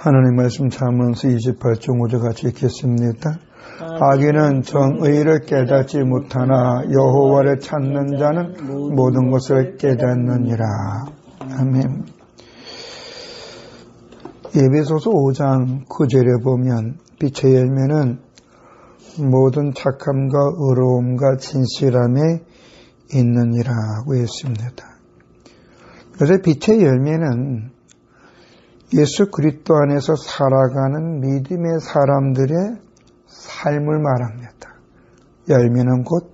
하나님 말씀 잠언서 28장 5절 같이 읽겠습니다. 악인은 정의를 깨닫지 못하나 여호와를 찾는 자는 모든 것을 깨닫느니라. 아멘. 에베소서 5장 9절에 보면 빛의 열매는 모든 착함과 의로움과 진실함에 있느니라고 했습니다. 그래서 빛의 열매는 예수 그리스도 안에서 살아가는 믿음의 사람들의 삶을 말합니다. 열매는 곧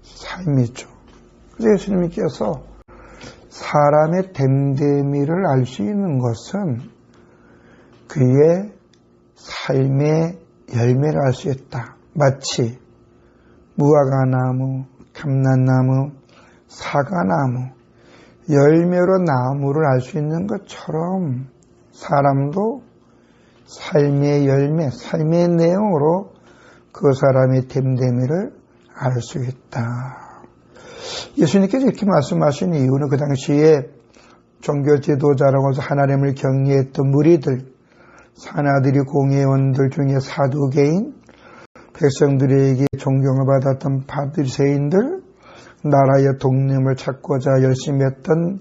삶이죠. 그래서 예수님께서 사람의 됨됨이를 알 수 있는 것은 그의 삶의 열매를 알 수 있다. 마치 무화과나무, 감람나무, 사과나무, 열매로 나무를 알 수 있는 것처럼 사람도 삶의 열매, 삶의 내용으로 그 사람의 됨됨이를 알 수 있다. 예수님께서 이렇게 말씀하신 이유는 그 당시에 종교 지도자라고 해서 하나님을 경외했던 무리들, 사나들이 공회원들 중에 사두개인, 백성들에게 존경을 받았던 바리새인들, 나라의 독림을 찾고자 열심히 했던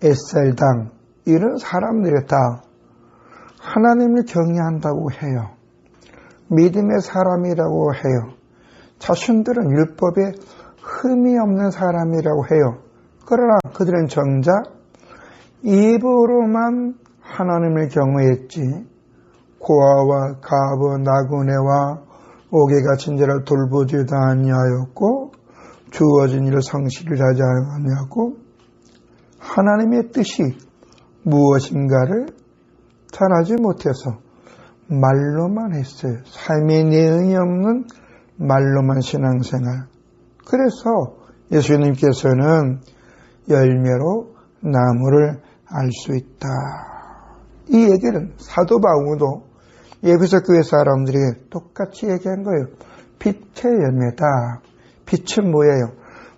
에셀당, 이런 사람들이 다 하나님을 경외한다고 해요. 믿음의 사람이라고 해요. 자신들은 율법에 흠이 없는 사람이라고 해요. 그러나 그들은 정작 입으로만 하나님을 경외했지 고아와 가부, 나그네와 옥에가 친절을 돌보지도 아니하였고 주어진 일을 성실히 하지 아니하고 하나님의 뜻이 무엇인가를 잘 알지 못해서 말로만 했어요. 삶의 내용이 없는 말로만 신앙생활. 그래서 예수님께서는 열매로 나무를 알 수 있다. 이 얘기는 사도 바울도 에베소 교회 사람들에게 똑같이 얘기한 거예요. 빛의 열매다. 빛은 뭐예요?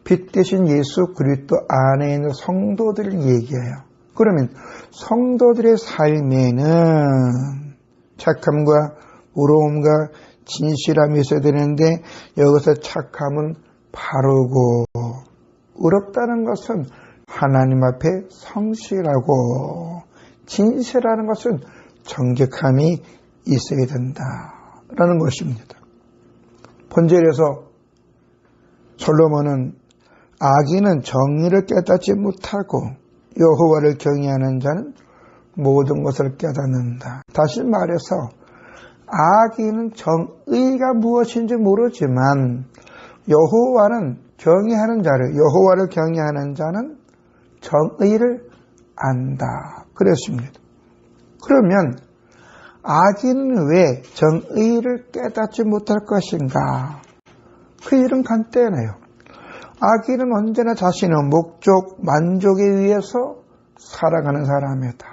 빛 대신 예수 그리스도 안에 있는 성도들을 얘기해요. 그러면 성도들의 삶에는 착함과 의로움과 진실함이 있어야 되는데 여기서 착함은 바르고 의롭다는 것은 하나님 앞에 성실하고 진실하는 것은 정직함이 있어야 된다라는 것입니다. 본절에서 솔로몬은 악인은 정의를 깨닫지 못하고 여호와를 경외하는 자는 모든 것을 깨닫는다. 다시 말해서 악인은 정의가 무엇인지 모르지만 여호와를 경외하는 자는 정의를 안다. 그랬습니다. 그러면 악인은 왜 정의를 깨닫지 못할 것인가? 그 일은 간단해요. 악인은 언제나 자신의 목적, 만족에 의해서 살아가는 사람이다.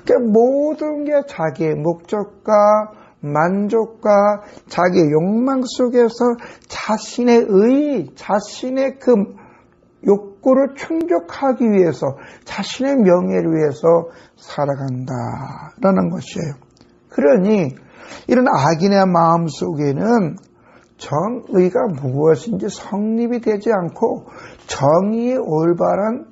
그러니까 모든 게 자기의 목적과 만족과 자기의 욕망 속에서 자신의 그 욕구를 충족하기 위해서 자신의 명예를 위해서 살아간다라는 것이에요. 그러니 이런 악인의 마음 속에는 정의가 무엇인지 성립이 되지 않고 정의의 올바른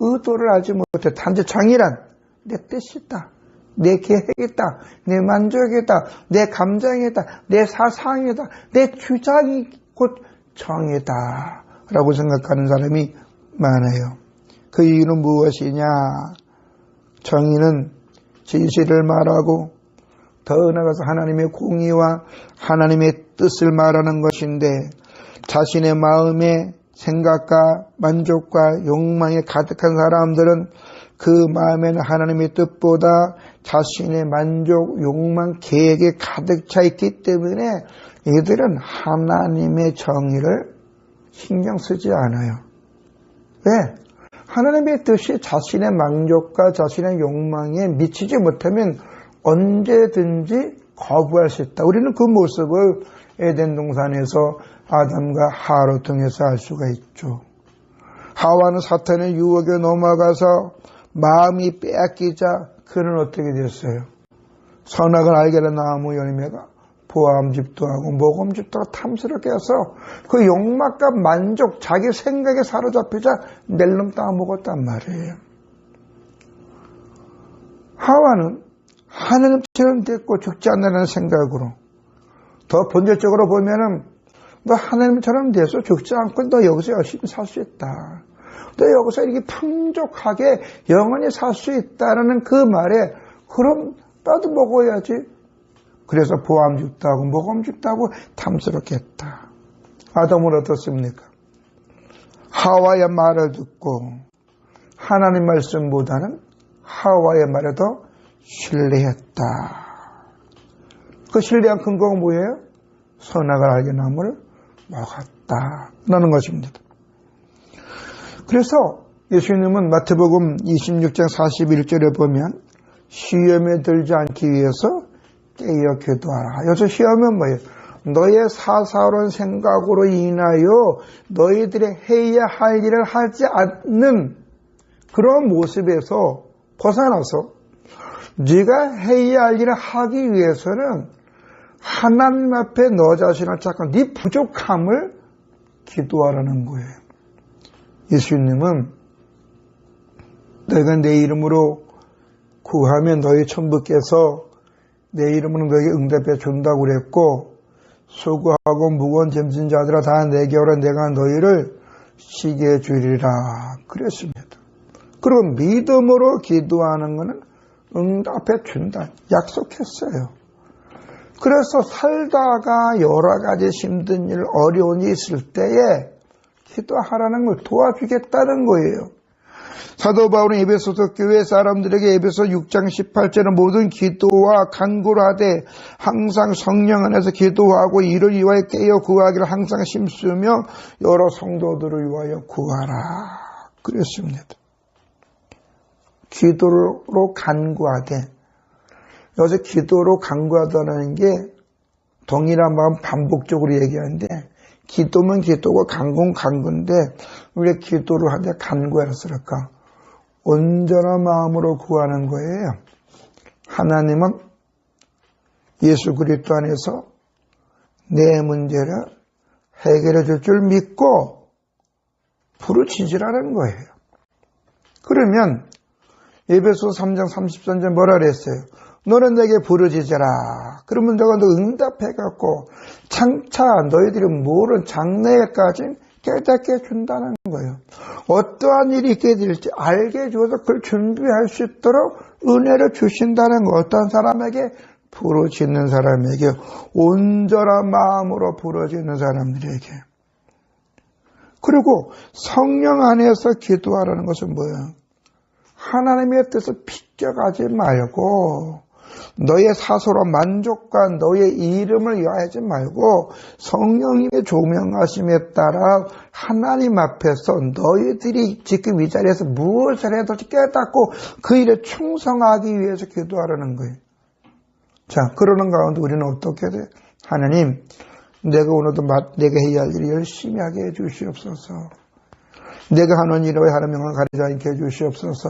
의도를 알지 못해. 단지 정의란 내 뜻이다, 내 계획이다, 내 만족이다, 내 감정이다, 내 사상이다, 내 주장이 곧 정의다 라고 생각하는 사람이 많아요. 그 이유는 무엇이냐? 정의는 진실을 말하고 더 나아가서 하나님의 공의와 하나님의 뜻을 말하는 것인데 자신의 마음의 생각과 만족과 욕망에 가득한 사람들은 그 마음에는 하나님의 뜻보다 자신의 만족, 욕망, 계획에 가득 차 있기 때문에 이들은 하나님의 정의를 신경 쓰지 않아요. 왜? 하나님의 뜻이 자신의 만족과 자신의 욕망에 미치지 못하면 언제든지 거부할 수 있다. 우리는 그 모습을 에덴 동산에서 아담과 하와를 통해서 알 수가 있죠. 하와는 사탄의 유혹에 넘어가서 마음이 빼앗기자 그는 어떻게 됐어요? 선악을 알게 된 나무 열매가 보암즙도 하고 모금즙도 하고 탐스럽게 해서 그 욕망과 만족, 자기 생각에 사로잡히자 낼름 따 먹었단 말이에요. 하와는 하나님처럼 됐고 죽지 않는다는 생각으로, 더 본질적으로 보면은 너 하나님처럼 돼서 죽지 않고 너 여기서 열심히 살 수 있다. 너 여기서 이렇게 풍족하게 영원히 살 수 있다라는 그 말에 그럼 나도 먹어야지. 그래서 보암즙도 하고 모금즙도 하고 탐스럽게 했다. 아담은 어떻습니까? 하와의 말을 듣고 하나님 말씀보다는 하와의 말에 더 신뢰했다. 그 신뢰한 근거가 뭐예요? 선악을 알게 나무를 먹었다라는 것입니다. 그래서 예수님은 마태복음 26장 41절에 보면 시험에 들지 않기 위해서 깨어 기도하라. 여기서 시험은 뭐예요? 너의 사사로운 생각으로 인하여 너희들이 해야 할 일을 하지 않는 그런 모습에서 벗어나서 네가 해야 할 일을 하기 위해서는 하나님 앞에 너 자신을 찾고 네 부족함을 기도하라는 거예요. 예수님은 내가 내 이름으로 구하면 너희 천부께서 내 이름으로 너에게 응답해 준다고 그랬고, 수고하고 무거운 짐진 자들아 다 내게 오라 내가 너희를 쉬게 해주리라 그랬습니다. 그리고 믿음으로 기도하는 것은 응답해 준다 약속했어요. 그래서 살다가 여러 가지 힘든 일, 어려운 일이 있을 때에 기도하라는 걸 도와주겠다는 거예요. 사도 바울은 에베소서 교회 사람들에게 에베소 6장 18절은 모든 기도와 간구를 하되 항상 성령 안에서 기도하고 이를 위하여 깨어 구하기를 항상 힘쓰며 여러 성도들을 위하여 구하라 그랬습니다. 기도로 간구하되, 여기서 기도로 간구하다는 게 동일한 마음 반복적으로 얘기하는데, 기도면 기도고 간구는 간구인데 왜 기도를 하되 간구하라 쓸까? 온전한 마음으로 구하는 거예요. 하나님은 예수 그리스도 안에서 내 문제를 해결해 줄 줄 믿고 부르짖으라는 거예요. 그러면 에베소 3장 33절 뭐라 그랬어요? 너는 내게 부르짖으라. 그러면 내가 너 응답해갖고 장차 너희들이 모르는 장래까지 깨닫게 해준다는 거예요. 어떠한 일이 있게 될지 알게 해줘서 그걸 준비할 수 있도록 은혜를 주신다는 거. 어떤 사람에게? 부르짖는 사람에게, 온전한 마음으로 부르짖는 사람들에게. 그리고 성령 안에서 기도하라는 것은 뭐예요? 하나님의 뜻을 비껴가지 말고 너의 사소한 만족과 너의 이름을 위하지 말고 성령님의 조명하심에 따라 하나님 앞에서 너희들이 지금 이 자리에서 무엇을 해도 깨닫고 그 일에 충성하기 위해서 기도하라는 거예요. 자, 그러는 가운데 우리는 어떻게 돼? 하나님, 내가 오늘도 내가 해야 할 일을 열심히 하게 해주시옵소서. 내가 하는 일에 하나님 영광을 가리지 않게 해주시옵소서.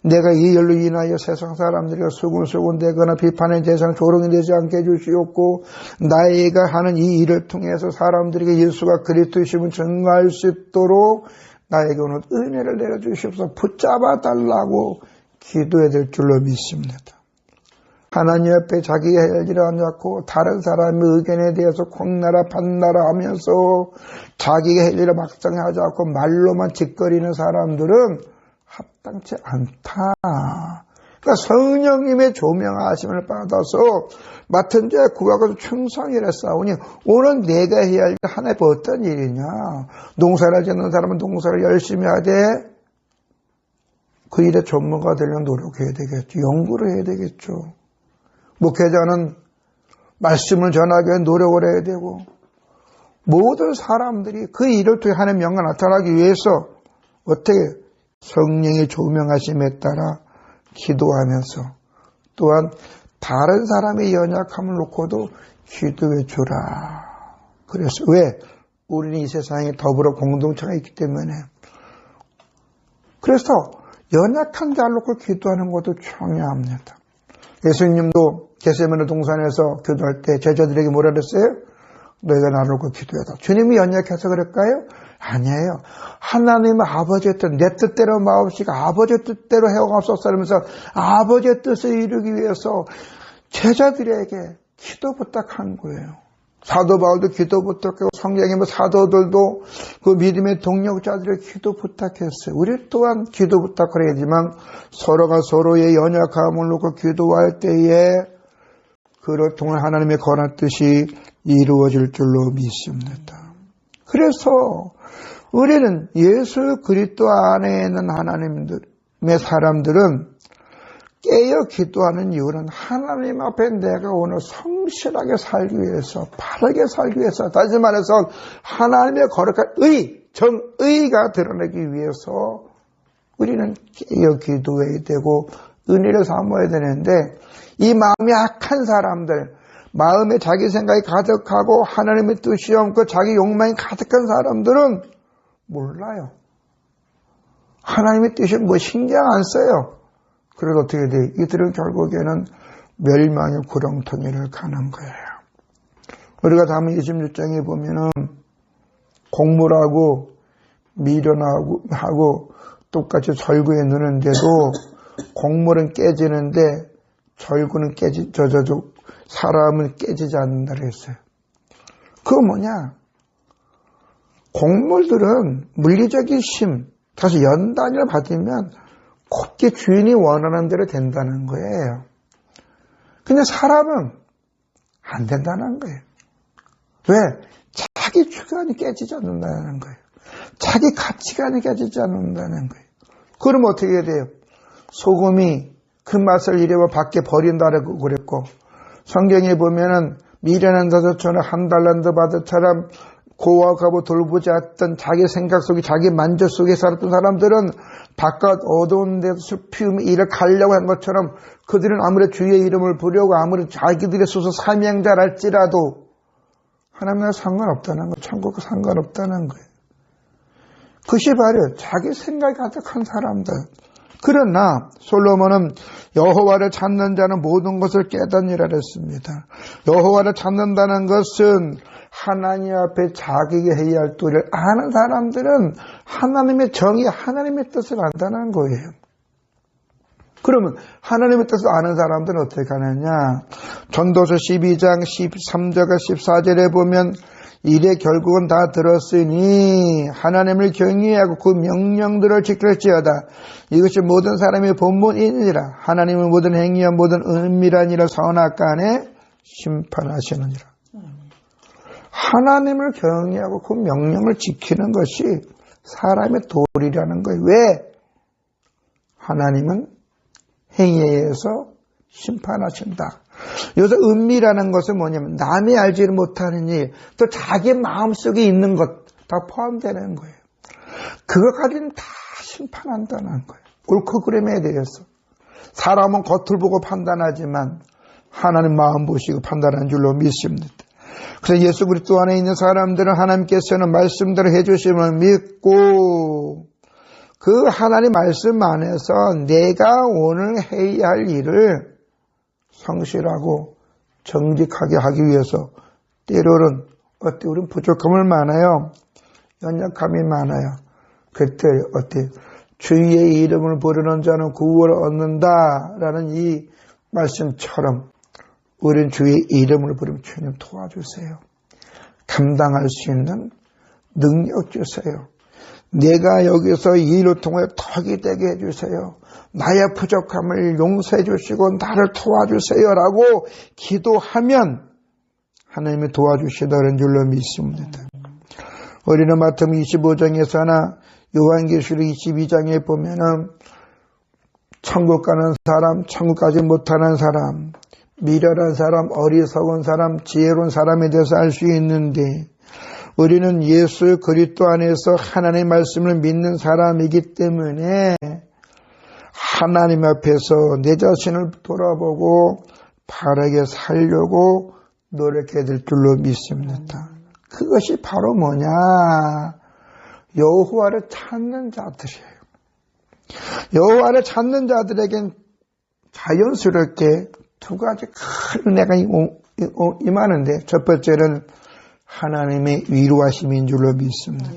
내가 이 일로 인하여 세상 사람들이 수군수군대거나 비판의 대상 조롱이 되지 않게 해주시옵고, 나이가 하는 이 일을 통해서 사람들에게 예수가 그리스도이심을 증거할 수 있도록 나에게 오늘 은혜를 내려주시옵소서. 붙잡아 달라고 기도해야 될 줄로 믿습니다. 하나님 앞에 자기가 할 일을 안 잡고 다른 사람의 의견에 대해서 콩나라 판나라 하면서 자기가 할 일을 막상 하지 않고 말로만 짓거리는 사람들은 합당치 않다. 그러니까 성령님의 조명하심을 받아서 맡은 자의 구하고 충성이라 싸우니 오늘 내가 해야 할 일 하나의 어떤 일이냐. 농사를 짓는 사람은 농사를 열심히 하되 그 일에 전문가 되려면 노력해야 되겠죠. 연구를 해야 되겠죠. 목회자는 말씀을 전하기 위해 노력을 해야 되고, 모든 사람들이 그 일을 통해 하나님의 영광이 나타나기 위해서 어떻게 성령의 조명하심에 따라 기도하면서 또한 다른 사람의 연약함을 놓고도 기도해 주라. 그래서 왜? 우리는 이 세상에 더불어 공동체가 있기 때문에. 그래서 연약한 자를 놓고 기도하는 것도 중요합니다. 예수님도 겟세마네 동산에서 기도할 때 제자들에게 뭐라 그랬어요? 너희가 나를 놓고 기도해라. 주님이 연약해서 그럴까요? 아니에요. 하나님은 아버지의 뜻, 내 뜻대로 마옵시고 아버지의 뜻대로 해오옵소서 하면서 아버지의 뜻을 이루기 위해서 제자들에게 기도 부탁한 거예요. 사도 바울도 기도 부탁하고 성경의 사도들도 그 믿음의 동력자들의 기도 부탁했어요. 우리 또한 기도 부탁을 해야지만 서로가 서로의 연약함을 놓고 기도할 때에 그를 통해 하나님의 권한 뜻이 이루어질 줄로 믿습니다. 그래서 우리는 예수 그리스도 안에 있는 하나님의 사람들은 깨어 기도하는 이유는 하나님 앞에 내가 오늘 성실하게 살기 위해서, 바르게 살기 위해서, 다시 말해서 하나님의 거룩한 정의가 드러나기 위해서 우리는 깨어 기도해야 되고 은혜를 삼아야 되는데, 이 마음이 악한 사람들, 마음에 자기 생각이 가득하고 하나님의 뜻이 없고 자기 욕망이 가득한 사람들은 몰라요. 하나님의 뜻이 뭐 신경 안 써요. 그래도 어떻게 돼? 이들은 결국에는 멸망의 구렁텅이를 가는 거예요. 우리가 다음 26장에 보면은 곡물하고 미련하고 똑같이 절구에 넣는데도 곡물은 깨지는데 절구는 사람은 깨지지 않는다 그랬어요. 그거 뭐냐? 곡물들은 물리적인 힘, 다시 연단을 받으면 곱게 주인이 원하는 대로 된다는 거예요. 근데 사람은 안 된다는 거예요. 왜? 자기 주관이 깨지지 않는다는 거예요. 자기 가치관이 깨지지 않는다는 거예요. 그러면 어떻게 해야 돼요? 소금이 그 맛을 잃어 밖에 버린다고 그랬고, 성경에 보면은 미련한 자들처럼 한 달란트 받을처럼 고아하고 돌보지 않던 자기 생각 속에 자기 만족 속에 살았던 사람들은 바깥 어두운 데서 슬픔이 이를 가려고 한 것처럼 그들은 아무리 주의 이름을 부르고 아무리 자기들의 소속 사명자랄지라도 하나님과 상관없다는 거예요. 천국과 상관없다는 거예요. 그것이 바로 자기 생각이 가득한 사람들. 그러나 솔로몬은 여호와를 찾는 자는 모든 것을 깨닫느니라 그랬습니다. 여호와를 찾는다는 것은 하나님 앞에 자기가 해야 할 도리를 아는 사람들은 하나님의 정의, 하나님의 뜻을 안다는 거예요. 그러면 하나님의 뜻을 아는 사람들은 어떻게 하느냐? 전도서 12장 13절과 14절에 보면 이래 결국은 다 들었으니 하나님을 경외하고 그 명령들을 지킬지어다. 이것이 모든 사람의 본분이니라. 하나님은 모든 행위와 모든 은밀한 선악간에 심판하시느니라. 하나님을 경외하고 그 명령을 지키는 것이 사람의 도리라는 거예요. 왜? 하나님은 행위에 의해서 심판하신다. 여기서 은밀하는 것은 뭐냐면 남이 알지를 못하는 일, 또 자기 마음속에 있는 것 다 포함되는 거예요. 그것까지는 다 심판한다는 거예요. 옳고 그름에 대해서. 사람은 겉을 보고 판단하지만 하나님 마음 보시고 판단하는 줄로 믿습니다. 그래서 예수 그리스도 안에 있는 사람들은 하나님께서는 말씀대로 해주심을 믿고 그 하나님 말씀 안에서 내가 오늘 해야 할 일을 성실하고 정직하게 하기 위해서 때로는 우리는 부족함을 많아요. 연약함이 많아요. 그때 주의 이름을 부르는 자는 구원을 얻는다라는 이 말씀처럼 우리는 주의 이름을 부르면 주님 도와주세요. 감당할 수 있는 능력 주세요. 내가 여기서 이 일을 통해 덕이 되게 해주세요. 나의 부족함을 용서해 주시고 나를 도와주세요라고 기도하면 하나님이 도와주시다는 줄로 믿습니다. 우리는 마태복음 25장에서나 요한계시록 22장에 보면은 천국 가는 사람, 천국 가지 못하는 사람, 미련한 사람, 어리석은 사람, 지혜로운 사람에 대해서 알 수 있는데 우리는 예수 그리스도 안에서 하나님의 말씀을 믿는 사람이기 때문에 하나님 앞에서 내 자신을 돌아보고 바르게 살려고 노력해야 될 줄로 믿습니다. 그것이 바로 뭐냐? 여호와를 찾는 자들이에요. 여호와를 찾는 자들에겐 자연스럽게 두 가지 큰 은혜가 임하는데, 첫 번째는 하나님의 위로하심인 줄로 믿습니다.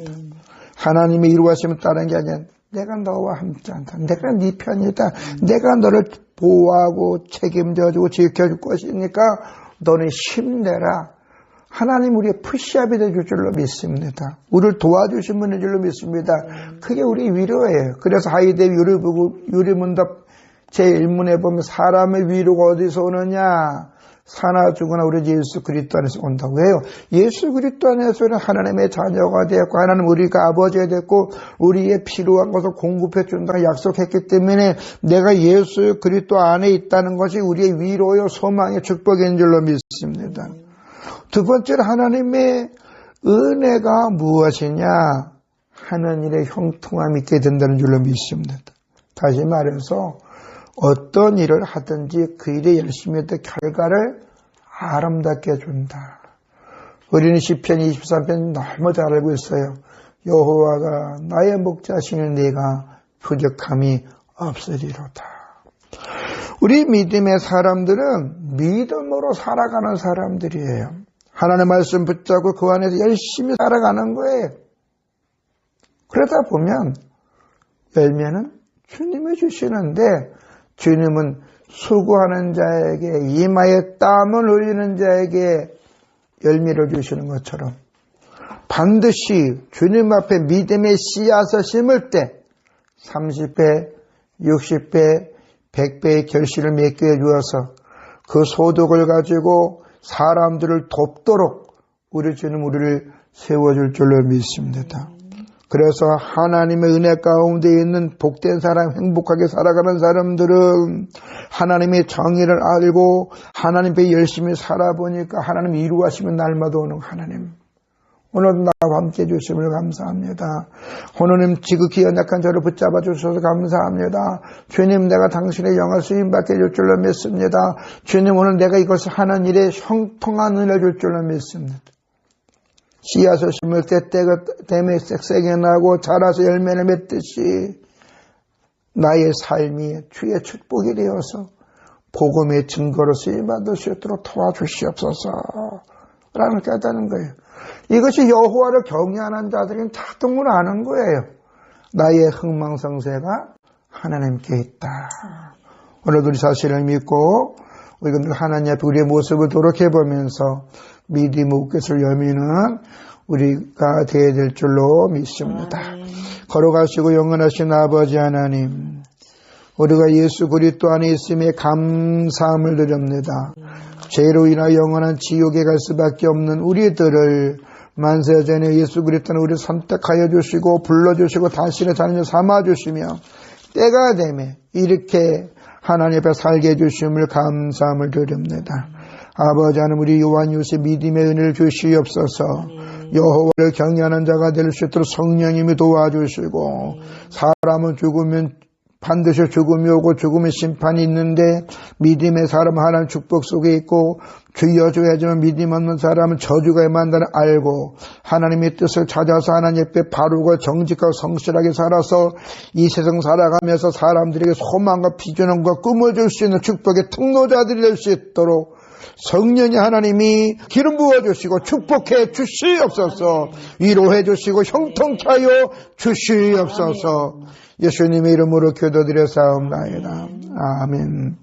하나님의 위로하심은 다른 게 아니라 내가 너와 함께한다. 내가 네 편이다. 내가 너를 보호하고 책임져주고 지켜줄 것이니까 너는 힘내라. 하나님 우리의 푸시업이 되줄 줄로 믿습니다. 우리를 도와주신 분인 줄로 믿습니다. 그게 우리 위로예요. 그래서 하이데 유리문답 제1문에 보면 사람의 위로가 어디서 오느냐? 사나 죽으나 우리 예수 그리스도 안에서 온다고 해요. 예수 그리스도 안에서는 하나님의 자녀가 되었고 하나님 우리가 아버지가 됐고 우리의 필요한 것을 공급해 준다고 약속했기 때문에 내가 예수 그리스도 안에 있다는 것이 우리의 위로요 소망의 축복인 줄로 믿습니다. 두 번째로 하나님의 은혜가 무엇이냐? 하는 일에 형통함이 있게 된다는 줄로 믿습니다. 다시 말해서 어떤 일을 하든지 그 일에 열심히 했던 결과를 아름답게 해준다. 우리는 시편 23편 너무 잘 알고 있어요. 여호와가 나의 목자시는 네가 부족함이 없으리로다. 우리 믿음의 사람들은 믿음으로 살아가는 사람들이에요. 하나님의 말씀 붙잡고 그 안에서 열심히 살아가는 거예요. 그러다 보면 열매는 주님이 주시는데 주님은 수고하는 자에게 이마에 땀을 흘리는 자에게 열매를 주시는 것처럼 반드시 주님 앞에 믿음의 씨앗을 심을 때 30배, 60배, 100배의 결실을 맺게 해주어서 그 소득을 가지고 사람들을 돕도록 우리 주님 우리를 세워줄 줄로 믿습니다. 그래서 하나님의 은혜 가운데 있는 복된 사람, 행복하게 살아가는 사람들은 하나님의 정의를 알고 하나님 앞에 열심히 살아보니까 하나님 이루하시면 날마다 오는 하나님. 오늘 나와 함께 해주심을 감사합니다. 하나님 지극히 연약한 저를 붙잡아 주셔서 감사합니다. 주님 내가 당신의 영화 수임받게 해줄 줄로 믿습니다. 주님 오늘 내가 이것을 하는 일에 형통한 은혜를 줄 줄로 믿습니다. 씨앗을 심을 때 때가 되면 쌕쌕이 나고 자라서 열매를 맺듯이 나의 삶이 주의 축복이 되어서 복음의 증거로 쓰임받을 수 있도록 도와주시옵소서 라는 깨닫는 거예요. 이것이 여호와를 경외하는 자들은 자동으로 아는 거예요. 나의 흥망성쇠가 하나님께 있다. 오늘도 우리 사실을 믿고 우리가 늘 하나님 앞에 우리의 모습을 도록해보면서 믿음의 끝을 여미는 우리가 되어야 될 줄로 믿습니다. 걸어가시고 영원하신 아버지 하나님, 우리가 예수 그리스도 안에 있음에 감사함을 드립니다. 죄로 인하여 영원한 지옥에 갈 수밖에 없는 우리들을 만세 전에 예수 그리스도는 우리를 선택하여 주시고 불러주시고 당신의 자녀 삼아주시며 때가 되면 이렇게 하나님 앞에 살게 해주심을 감사함을 드립니다. 아버지 하나님 우리 요한 요셉 믿음의 은혜를 주시옵소서. 여호와를 경외하는 자가 될 수 있도록 성령님이 도와주시고 사람은 죽으면 반드시 죽음이 오고 죽음의 심판이 있는데 믿음의 사람은 하나님 축복 속에 있고 주여 주여 하지만 믿음 없는 사람은 저주가 임한다는 알고 하나님의 뜻을 찾아서 하나님 앞에 바르고 정직하고 성실하게 살아서 이 세상 살아가면서 사람들에게 소망과 비전과 꿈을 줄 수 있는 축복의 통로자들이 될 수 있도록 성령이 하나님이 기름 부어주시고 축복해 주시옵소서. 위로해 주시고 형통케 하여 주시옵소서. 예수님의 이름으로 기도드려 사옵나이다. 아멘.